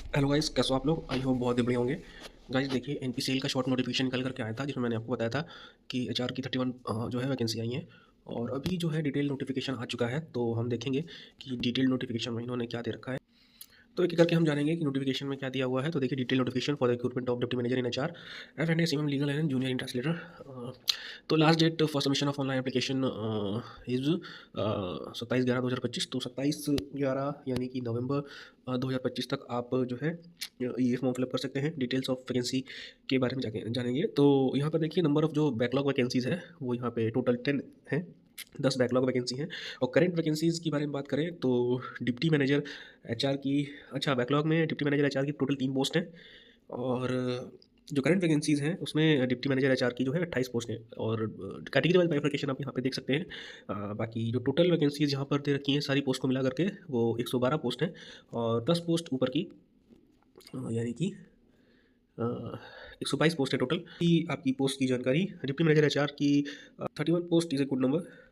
Hello guys, कैसे हो आप लोग? आई होप बहुत ही बढ़िया होंगे। गाइस देखिए, एनपीसीएल का शॉर्ट नोटिफिकेशन निकल कर के आया था, जिसमें मैंने आपको बताया था कि एचआर की 31 जो है वैकेंसी आई हैं। और अभी जो है डिटेल नोटिफिकेशन आ चुका है, तो हम देखेंगे कि डिटेल नोटिफिकेशन में इन्होंने क्या दे रखा है। तो एक एक करके हम जानेंगे कि नोटिफिकेशन में क्या दिया हुआ है। तो देखिए, detail notification for the recruitment of deputy manager in HR F and M legal and junior in translator. तो last date for submission of online application is 27/11/2025। तो 27/11 यानी कि नवंबर 2025 तक आप जो है ये फॉर्म फिलअप कर सकते हैं। डिटेल्स ऑफ वैकेंसी के बारे में जाके जानेंगे। तो यहाँ पर देखिए, नंबर ऑफ जो बैकलॉग वैकेंसीज़ है वो यहाँ पे टोटल 10 है। 10 बैकलॉग वैकेंसी हैं। और करंट वैकेंसीज़ की बारे में बात करें तो डिप्टी मैनेजर एचआर की, अच्छा, बैकलॉग में डिप्टी मैनेजर एचआर की टोटल 3 पोस्ट हैं। और जो करंट वैकेंसीज़ हैं उसमें डिप्टी मैनेजर एचआर की जो है 28 पोस्ट हैं। और कैटेगरी वाइज बाइफर्केशन आप यहाँ पे देख सकते हैं। बाकी जो टोटल वैकेंसीज़ यहाँ पर दे रखी हैं सारी पोस्ट को मिला करके वो 112 पोस्ट हैं। और 10 पोस्ट ऊपर की यानी कि 122 पोस्ट है टोटल की। आपकी पोस्ट की जानकारी डिप्टी मैनेजर एचआर की 31 post is a good number.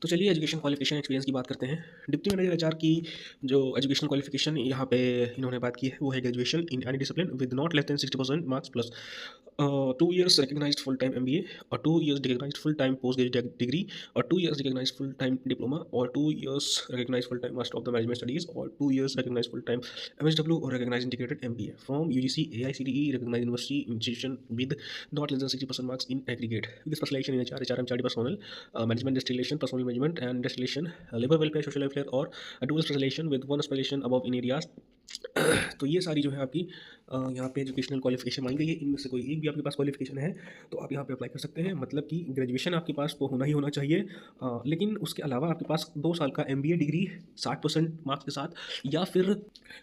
तो चलिए एजुकेशन क्वालिफिकेशन एक्सपीरियंस की बात करते हैं। डिप्टी मैनेजर एचआर की जो एजुकेशन क्वालिफिकेशन यहाँ पे इन्होंने बात की है वो है graduation in any discipline with not less than 60% marks plus 2 years recognized full time MBA और 2 years recognized full time post graduate degree और 2 years recognized full time diploma और 2 years recognized full time master of the management studies और 2 years recognized full time MSW or recognized integrated MBA from UGC AICTE recognized university institution with not less than 60% marks in aggregate with specialization in HR, HRM, charity personnel, management distillation, personal management and distillation, labor welfare, social welfare और dual specialization with one specialization above in areas। तो ये सारी जो है आपकी यहाँ पे educational qualification मांगी गई है। इनमें से कोई एक भी आपके पास क्वालिफिकेशन है तो आप यहाँ पे अप्लाई कर सकते हैं। मतलब कि ग्रेजुएशन आपके पास तो होना ही होना चाहिए, लेकिन उसके अलावा आपके पास 2 साल का MBA डिग्री 60% मार्क्स के साथ, या फिर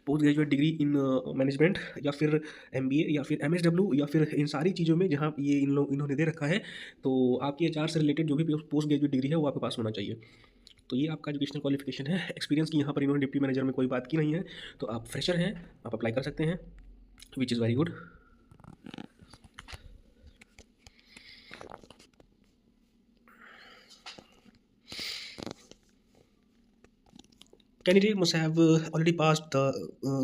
post graduate degree in management, या फिर MBA, या फिर MSW, या फिर इन सारी चीज़ों में जहाँ ये इन्होंने दे रखा है। तो आपकी एचआर से रिलेटेड जो भी पोस्ट ग्रेजुएट डिग्री है वो आपके पास होना चाहिए। तो ये आपका एजुकेशनल क्वालिफिकेशन है। एक्सपीरियंस की यहाँ पर इन्होंने डिप्टी मैनेजर में कोई बात की नहीं है। तो आप फ्रेशर हैं, आप अप्लाई कर सकते हैं, which is very good. Candidate must have already passed the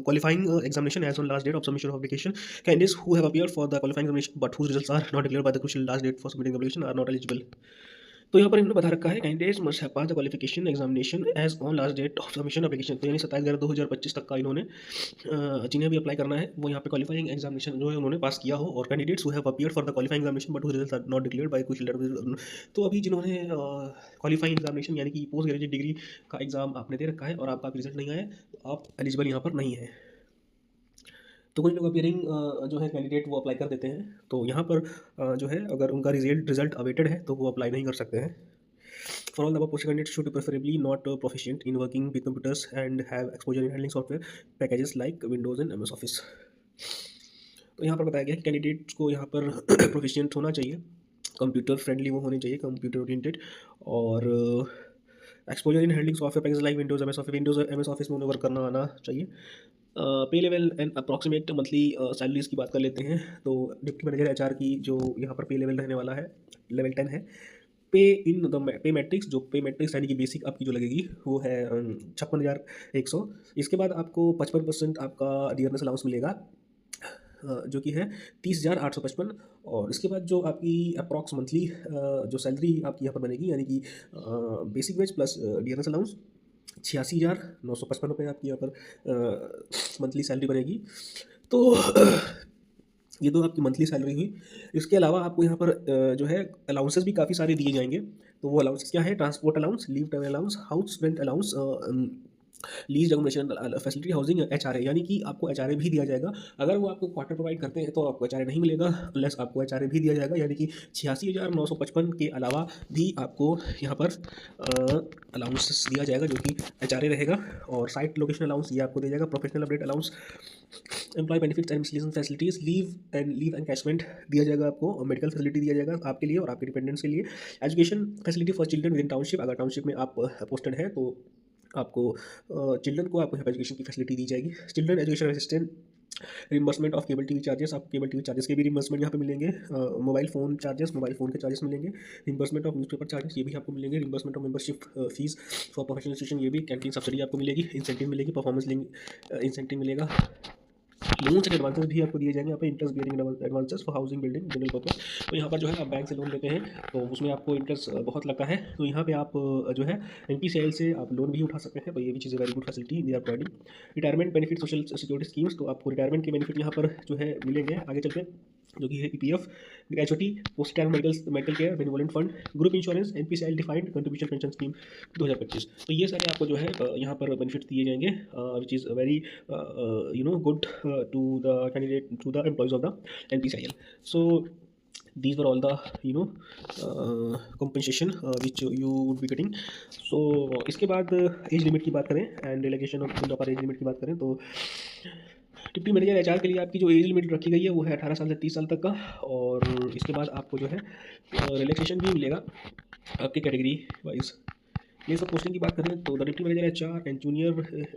qualifying examination as on last date of submission of application. Candidates who have appeared for the qualifying examination but whose results are not declared by the crucial last date for submitting application are not eligible. तो यहाँ पर इन्होंने बता रखा है candidates must have pass the qualification examination as on last date of submission application. तो यानी 27/11/2025 तक का इन्होंने जिन्हें भी अप्लाई करना है वो यहाँ पे क्वालिफाइंग एग्जामिनेशन जो है उन्होंने पास किया हो। और candidates who have appeared for the qualifying examination but results are not declared by कुछ लेटर। तो अभी जिन्होंने क्वालिफाइंग एग्जामिनेशन यानी कि पोस्ट ग्रेजुएट डिग्री का एग्जाम आपने दे रखा है और आपका रिजल्ट नहीं आया है तो आप एलिजिबल यहाँ पर नहीं है। तो कुछ लोग अपियरिंग जो है कैंडिडेट वो अप्लाई कर देते हैं। तो यहाँ पर जो है अगर उनका रिजल्ट अवेटेड है तो वो अप्लाई नहीं कर सकते हैं। For all the above, post candidates should preferably not proficient in working with computers and have exposure in handling software packages like Windows and MS Office। तो यहाँ पर बताया गया कि कैंडिडेट्स को यहाँ पर प्रोफिशिएंट होना चाहिए, कंप्यूटर फ्रेंडली वो होने चाहिए, कंप्यूटर ओरिएंटेड, और exposure in handling software package like Windows MS office में उन्हें वर्क करना आना चाहिए। पे level and approximate monthly salaries की बात कर लेते हैं। तो डिप्टी मैनेजर एचआर की जो यहाँ पर पे लेवल रहने वाला है, लेवल 10 है। पे इन द पे मैट्रिक्स, जो पे मैट्रिक्स यानी कि बेसिक आपकी जो लगेगी वो है 56,100। इसके बाद आपको 55% आपका डियरनेस अलाउंस मिलेगा, जो कि है 30,855। और इसके बाद जो आपकी अप्रॉक्स मंथली जो सैलरी आपकी यहाँ पर बनेगी यानी कि basic veg plus dearness allowance 86,955 रुपये आपकी यहाँ पर मंथली सैलरी बनेगी। तो ये तो आपकी मंथली सैलरी हुई। इसके अलावा आपको यहाँ पर जो है अलाउंसेस भी काफ़ी सारे दिए जाएंगे। तो वो अलाउंसेस क्या है? Transport allowance, leave time allowance, house rent allowance, lease accommodation facility, housing, HRA, यानी कि आपको HRA भी दिया जाएगा। अगर वो आपको क्वार्टर प्रोवाइड करते हैं तो आपको HRA नहीं मिलेगा, प्लस आपको HRA भी दिया जाएगा, यानी कि 86,955 के अलावा भी आपको यहाँ पर अलाउंसेस दिया जाएगा जो कि HRA रहेगा। और साइट लोकेशन अलाउंस ये आपको दिया जाएगा। Professional update allowance, employ benefits and miscellaneous facilities, leave encashment दिया जाएगा आपको, और मेडिकल फैसिलिटी दिया जाएगा आपके लिए और आपके डिपेंडेंट्स के लिए। Education facility for children with in township, अगर टाउनशिप में आप पोस्टेड हैं तो आपको चिल्ड्रन को आपको यहाँ पर एजुकेशन की फैसिलिटी दी जाएगी। Children education assistant reimbursement of cable TV charges, आपको केबल टीवी चार्जेस के भी रिम्बर्समेंट यहाँ पे मिलेंगे। Mobile phone charges, mobile phone के चार्जेस मिलेंगे। रिम्बर्समेंट ऑफ न्यूज़पेपर चार्जेस, ये भी आपको मिलेंगे। Reimbursement of membership fees for professional institution, ये भी। कैंटीन सब्सिडी आपको मिलेगी। इंसेंटिव मिलेगी, परफॉर्मेंस लिंक इंसेंटिव मिलेगा। लोन्स एंड एडवांसेस भी आपको दिए जाएंगे यहाँ पे। Interest bearing advances for housing building general purpose. तो यहाँ पर जो है आप बैंक से लोन लेते हैं तो उसमें आपको इंटरेस्ट बहुत लगता है। तो यहाँ पे आप जो है NPCIL से आप लोन भी उठा सकते हैं। तो ये भी चीज़ें very good facility they are providing. Retirement benefit, social security schemes, तो आपको रिटायरमेंट के बेनिफिट यहाँ पर जो है मिलेंगे आगे चलते, जो कि है EPF, gratuity, post retirement medical care, benevolent fund, group insurance, NPCIL defined contribution pension scheme 2025। तो ये सारे आपको जो है यहाँ पर बेनिफिट दिए जाएंगे, which is very good to the candidate, to the employees of the NPCIL. So these were all the compensation which you would be getting. So इसके बाद एज लिमिट की बात करें and relegation of upper age limit की बात करें तो deputy manager HR के लिए आपकी जो एज लिमिट रखी गई है वो है 18 साल से 30 साल तक का। और इसके बाद आपको जो है रिलैक्सेशन भी मिलेगा आपकी कैटेगरी वाइज। ये सब पोस्टिंग की बात करें तो the deputy manager HR and junior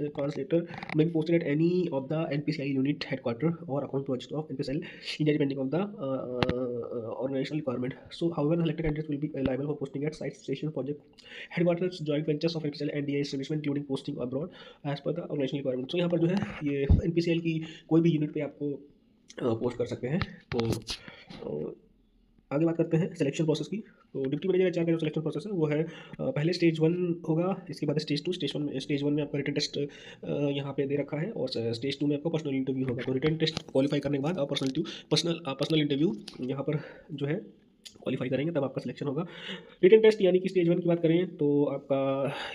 translator may be posted at any of the NPCI unit headquarter or account project of NPCIL India depending on the organizational requirement. So however, the selected candidates will be liable for posting at site station project headquarters, joint ventures of NPCIL and DI establishment, including posting abroad as per the organizational requirement. So यहाँ पर जो है ये NPCIL की कोई भी unit पे आपको पोस्ट कर सकते हैं। तो आगे बात करते हैं सिलेक्शन प्रोसेस की। तो डिप्टी मैनेजर HR का जो सिलेक्शन प्रोसेस है वो है पहले स्टेज 1 होगा, इसके बाद स्टेज 2। स्टेज वन में आपका रिटन टेस्ट यहाँ पे दे रखा है और स्टेज 2 में आपका पर्सनल इंटरव्यू होगा। तो रिटन टेस्ट क्वालिफाई करने के बाद आप पर्सनल इंटरव्यू यहाँ पर जो है क्वालिफाई करेंगे तब आपका सिलेक्शन होगा। रिटन टेस्ट यानी कि स्टेज 1 की बात करें तो आपका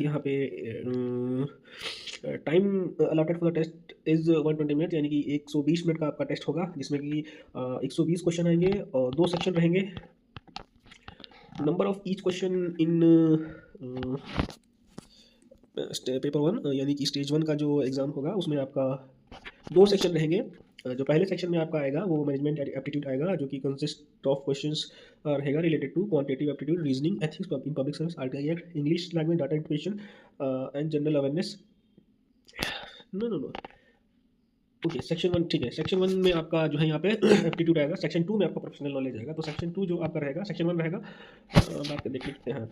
यहाँ पे time allotted for the test is 120 minute, यानी कि 120 मिनट का आपका टेस्ट होगा जिसमें कि 120 क्वेश्चन आएंगे और 2 सेक्शन रहेंगे। Number of each question in paper 1 यानी कि स्टेज 1 का जो एग्ज़ाम होगा उसमें आपका 2 सेक्शन रहेंगे। जो पहले सेक्शन में आपका आएगा वो मैनेजमेंट एप्टीट्यूड आएगा, जो कि कंसिस्ट ऑफ क्वेश्चंस रहेगा related to quantitative aptitude, reasoning, ethics in public service, RTI act, English language, data interpretation and general awareness. No okay, section 1 ठीक है। सेक्शन 1 में आपका जो है यहाँ पे एप्टीट्यूड आएगा। सेक्शन 2 में आपका प्रोफेशनल नॉलेज आएगा। तो सेक्शन 2 जो आपका रहेगा, सेक्शन 1 रहेगा बात कर देख लेते हैं,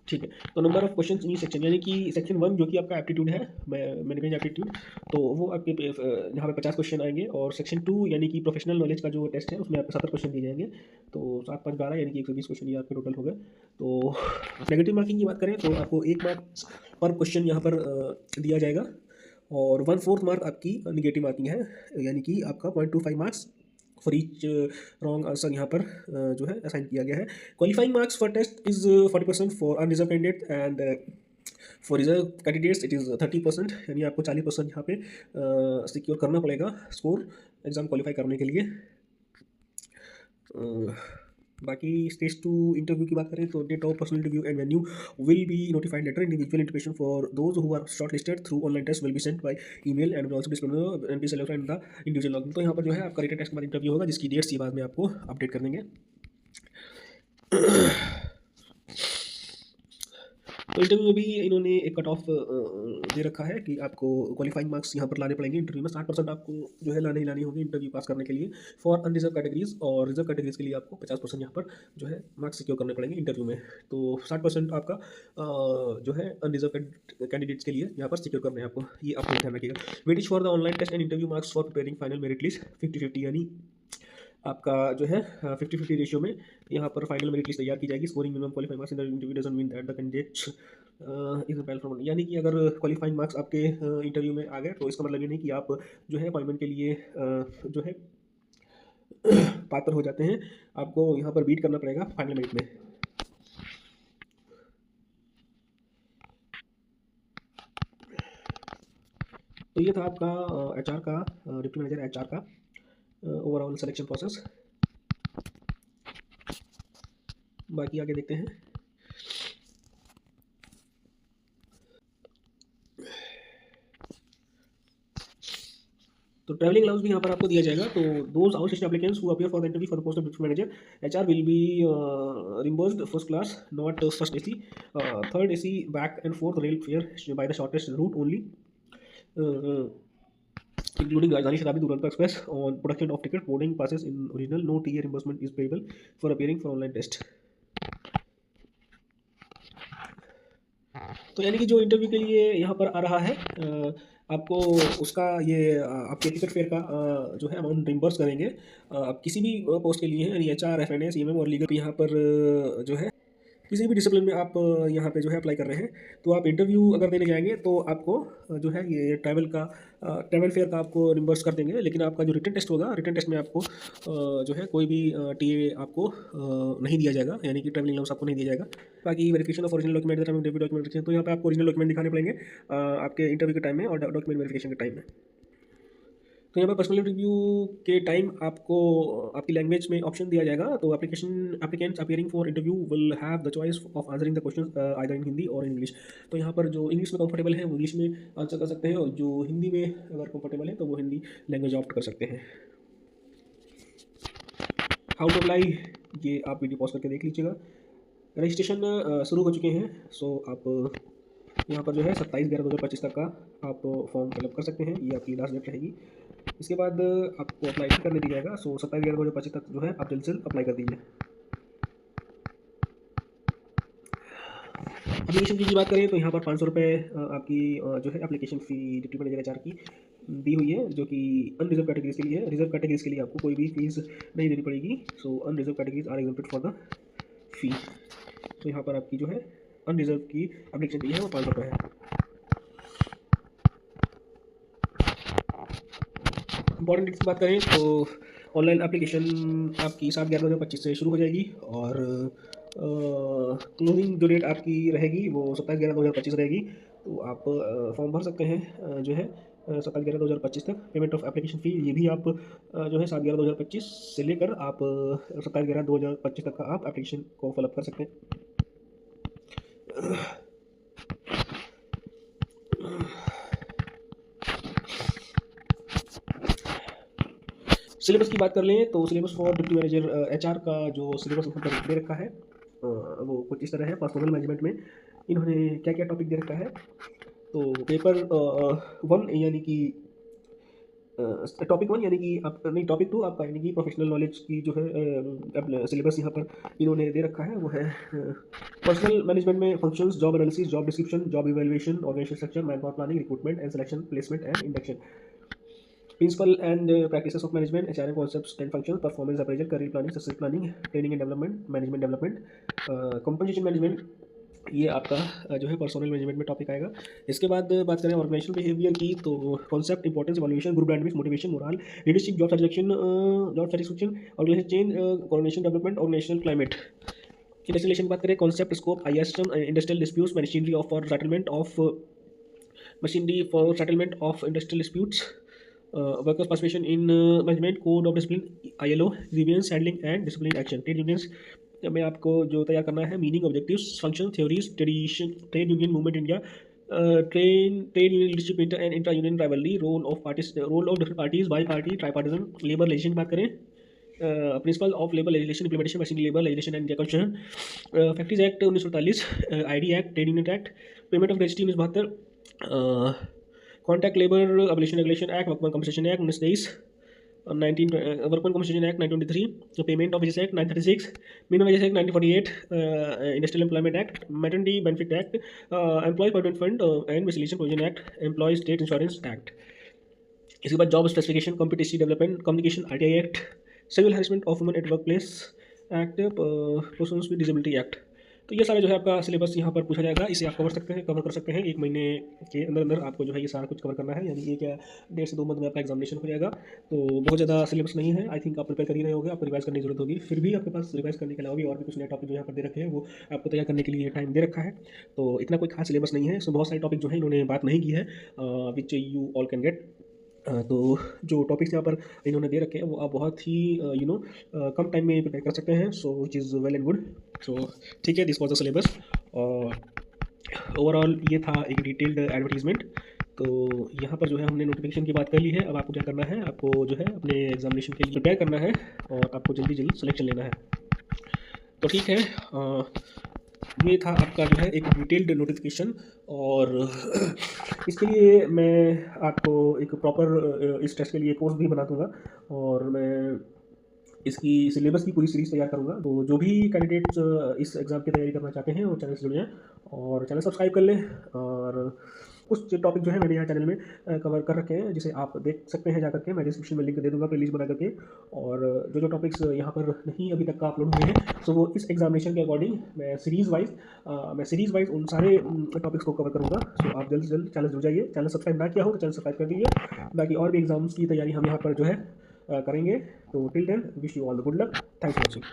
ठीक है। तो number of question in section, यानी कि सेक्शन 1 जो कि आपका एप्टीट्यूड है, मैनेजमेंट एप्टीट्यूड, तो वो आपके यहाँ पे 50 क्वेश्चन आएंगे। और सेक्शन 2 यानी कि प्रोफेशनल नॉलेज का जो टेस्ट है उसमें आपको 70 क्वेश्चन दिए जाएंगे। तो 7 5 12 यानी कि 120 क्वेश्चन ये आपके टोटल हो गए। तो नेगेटिव मार्किंग की बात करें तो आपको 1 मार्क्स पर क्वेश्चन यहाँ पर दिया जाएगा और 1/4 मार्क आपकी निगेटिव मार्किंग है, यानी कि आपका 0.25 marks for each wrong answer यहाँ पर जो है असाइन किया गया है। Qualifying marks for test is 40% for unreserve candidate and for reserve candidates it is 30%, यानी आपको 40% यहाँ पे सिक्योर करना पड़ेगा स्कोर एग्ज़ाम क्वालिफाई करने के लिए। बाकी स्टेज 2 इंटरव्यू की बात करें तो date of personal interview and venue will be notified later. Individual intimation for those who are short listed through online test will be sent by email and also disclose NPCIL and the individual login. तो यहाँ पर जो है आपका written test के बाद interview होगा, जिसकी डेट्स ये बाद में आपको अपडेट कर देंगे। तो इंटरव्यू में भी इन्होंने एक कट ऑफ दे रखा है कि आपको क्वालिफाइंग मार्क्स यहाँ पर लाने पड़ेंगे इंटरव्यू में। 60% आपको जो है लाने ही लानी होगी इंटरव्यू पास करने के लिए फॉर अनरिजर्व कैटेगरीज, और रिजर्व कैटेगरीज के लिए आपको 50% यहाँ पर जो है मार्क्स सिक्योर करने पड़ेंगे इंटरव्यू में। तो 60% आपका जो है अनरिजर्व कैंडिडेट्स के लिए यहाँ पर सिक्योर करने हैं आपको, ये आपको ध्यान रखिएगा। Weightage for the online test and interview marks for preparing final merit list 50-50, यानी आपका जो है 50-50 रेशियो में यहाँ पर फाइनल मेरिट लिस्ट तैयार की जाएगी। Scoring minimum qualifying marks in the interview doesn't mean that the candidate is a from, यानी कि अगर क्वालिफाइंग मार्क्स आपके इंटरव्यू में आ गए तो इसका मतलब ये नहीं कि आप जो है अपॉइंटमेंट के लिए जो है पात्र हो जाते हैं। आपको यहाँ पर बीट करना पड़ेगा फाइनल मेरिट में। तो ये था आपका HR का, डिप्टी मैनेजर HR का ओवरऑल सिलेक्शन प्रोसेस। बाकी आगे देखते हैं। तो ट्रैवलिंग अलाउंस भी यहाँ पर आपको दिया जाएगा। तो those outstation applicants who appear for the interview for the post of deputy manager HR will be reimbursed first class not first AC, third AC back and fourth rail fare by the shortest route only. including Rajdhani Shatabdi Duronto Express on production of ticket boarding passes in original. No TA reimbursement is payable for appearing for online test. तो यानी कि जो interview के लिए यहाँ पर आ रहा है आपको उसका ये आपके टिकट फेयर का जो है अमाउंट रिम्बर्स करेंगे। आप किसी भी पोस्ट के लिए यानी HR, FNA, CMM और लीगल यहाँ पर जो है किसी भी डिसिप्लिन में आप यहाँ पे जो है अप्लाई कर रहे हैं, तो आप इंटरव्यू अगर देने जाएंगे तो आपको जो है ये ट्रैवल फेयर का आपको रिम्बर्स कर देंगे। लेकिन आपका जो रिटन टेस्ट होगा, रिटन टेस्ट में आपको जो है कोई भी TA आपको नहीं दिया जाएगा, यानी कि ट्रैवलिंग अलाउंस आपको नहीं दिया जाएगा। बाकी verification of original document document, तो यहाँ पे आपको ओरिजिनल डॉक्यूमेंट दिखाने पड़ेंगे आपके इंटरव्यू के टाइम में और डॉक्यूमेंट वेरिफिकेशन के टाइम में। तो यहाँ पर पर्सनल इंटरव्यू के टाइम आपको आपकी लैंग्वेज में ऑप्शन दिया जाएगा। तो applicants appearing for interview will have the choice of answering the question either in Hindi और इंग्लिश। तो यहाँ पर जो इंग्लिश में कंफर्टेबल है वो इंग्लिश में आंसर कर सकते हैं, और जो हिंदी में अगर कंफर्टेबल है तो वो हिंदी लैंग्वेज ऑप्ट कर सकते हैं। हाउ टू अप्लाई, ये आप वीडियो पॉज करके देख लीजिएगा। रजिस्ट्रेशन शुरू हो चुके हैं। सो आप यहाँ पर जो है 27/11/2025 तक का आप फॉर्म फिलअप कर सकते हैं, ये आपकी लास्ट डेट रहेगी। इसके बाद आपको अप्लाई करने दिया जाएगा। सो 27/11/2025 तक जो है आप जल्द से जल्द अप्लाई कर दीजिए। एप्लीकेशन फी की बात करें तो यहाँ पर 500 रुपये आपकी जो है application fee deputy manager HR की दी हुई है, जो कि अनरिजर्व कैटेगरीज के लिए है। रिजर्व कैटेगरीज के लिए आपको कोई भी फीस नहीं देनी पड़ेगी। So unreserve categories are exempted for the fee. तो यहाँ पर आपकी जो है अनरिजर्व की एप्लीकेशन फी है वो 500 रुपये है। इंपॉर्टेंट डेट्स की बात करें तो ऑनलाइन एप्लीकेशन आपकी 7/11/2025 से शुरू हो जाएगी, और क्लोजिंग जो डेट आपकी रहेगी वो 27/11/2025 रहेगी। तो आप फॉर्म भर सकते हैं जो है 27/11/2025 तक। पेमेंट ऑफ एप्लीकेशन फ़ी ये भी आप जो है 7/11/2025 से लेकर आप 27/11/2025 तक का आप एप्लीकेशन को फिलअप कर सकते हैं। सिलेबस की बात कर लें तो syllabus for deputy manager HR का जो सिलेबस यहाँ पर दे रखा है वो कुछ इस तरह है। पर्सनल मैनेजमेंट में इन्होंने क्या क्या टॉपिक दे रखा है, तो पेपर 1 यानी कि टॉपिक 1 यानी कि आप नहीं, टॉपिक 2 आपका यानी कि प्रोफेशनल नॉलेज की जो है सिलेबस यहाँ पर इन्होंने दे रखा है, वो है पर्सनल मैनेजमेंट में functions, job analysis, job description, job evaluation, organisation structure, man power planning, recruitment and selection, placement and induction, principle and practices of management, HRM concepts and function, performance appraisal, career planning, success planning, training and development, management development, compensation management, ये आपका जो है personal management में topic आएगा। इसके बाद बात करें ऑर्गेनाइजेशनल बिहेवियर की, तो concept, importance, evaluation, group dynamics, motivation, moral, leadership, job satisfaction, organisation change, coordination development, organisational climate. Industrial की बात करें, concept, scope, ISM, industrial disputes, machinery for settlement of industrial disputes, workers participation in management, code of discipline, ILO, grievance handling and discipline action. Trade unions में आपको जो तैयार करना है, meaning, objectives, function, theories, trade union movement India, trade union leadership and intra union rivalry, role of different parties, bi party, tripartisan, labour legislation की बात करें, principle of labour legislation, implementation, machine labour legislation and concern, factories act 1948, ID act, trade union act, payment of gratuity 1972, contract labour abolition regulation act, workman compensation act 1923, 19 workman compensation act 1923, payment of wages act 1936, minimum wages act 1948, industrial employment act, maternity benefit act, employ provident fund and miscellaneous provision act, employ state insurance act. इसके बाद job specification, competitive development, communication ITI act, sexual harassment of women at work place act, persons with disability act. तो ये सारा जो है आपका syllabus यहाँ पर पूछा जाएगा, इसे आप कवर कर सकते हैं 1 महीने के अंदर आपको जो है ये सारा कुछ कवर करना है, यानी 1 या 1.5 से 2 मंथ में आपका एग्जामिनेशन हो जाएगा। तो बहुत ज़्यादा सिलेबस नहीं है, आई थिंक आप प्रिपेयर कर ही रहे होंगे, आपको रिवाइज करने की जरूरत होगी। फिर भी आपके पास रिवाइज करने के अलावा भी और भी कुछ नए टॉपिक जो यहाँ पर दे रखे हैं वो आपको तैयार करने के लिए टाइम दे रखा है। तो इतना कोई खास सिलेबस नहीं है, इसमें बहुत सारे टॉपिक जो है इन्होंने बात नहीं की है, which you all can get. तो जो टॉपिक्स यहाँ पर इन्होंने दे रखे हैं वो आप बहुत ही कम टाइम में प्रिपेयर कर सकते हैं, so which is well and good. So ठीक है, दिस वॉज द सिलेबस। और ओवरऑल ये था एक डिटेल्ड एडवर्टीजमेंट। तो यहाँ पर जो है हमने नोटिफिकेशन की बात कर ली है। अब आपको क्या करना है, आपको जो है अपने एग्जामिनेशन के लिए प्रिपेयर करना है और आपको जल्दी सिलेक्शन लेना है। तो ठीक है, ये था आपका जो है एक डिटेल्ड नोटिफिकेशन और इसके लिए मैं आपको एक प्रॉपर इस टेस्ट के लिए कोर्स भी बना दूँगा, और मैं इसकी सिलेबस की पूरी सीरीज़ तैयार करूँगा। तो जो भी कैंडिडेट्स इस एग्ज़ाम की तैयारी करना चाहते हैं वो चैनल से जुड़ जाएँ और चैनल सब्सक्राइब कर लें। और कुछ टॉपिक जो है मैंने यहाँ चैनल में कवर कर रखे हैं, जिसे आप देख सकते हैं जाकर के। मैं डिस्क्रिप्शन में लिंक दे दूँगा प्लेलिस्ट बना करके। और जो टॉपिक्स यहाँ पर नहीं अभी तक का अपलोड हुए हैं, सो वो इस एग्जामिनेशन के अकॉर्डिंग मैं सीरीज़ वाइज उन सारे टॉपिक्स को कवर करूँगा। सो आप जल्द से जल्द चैनल जुड़ जाइए। चैनल सब्सक्राइब ना किया हो तो चैनल सब्सक्राइब कर दीजिए। बाकी और भी एग्जाम्स की तैयारी हम यहाँ पर जो है करेंगे। तो till then wish you all the good luck. Thanks for watching.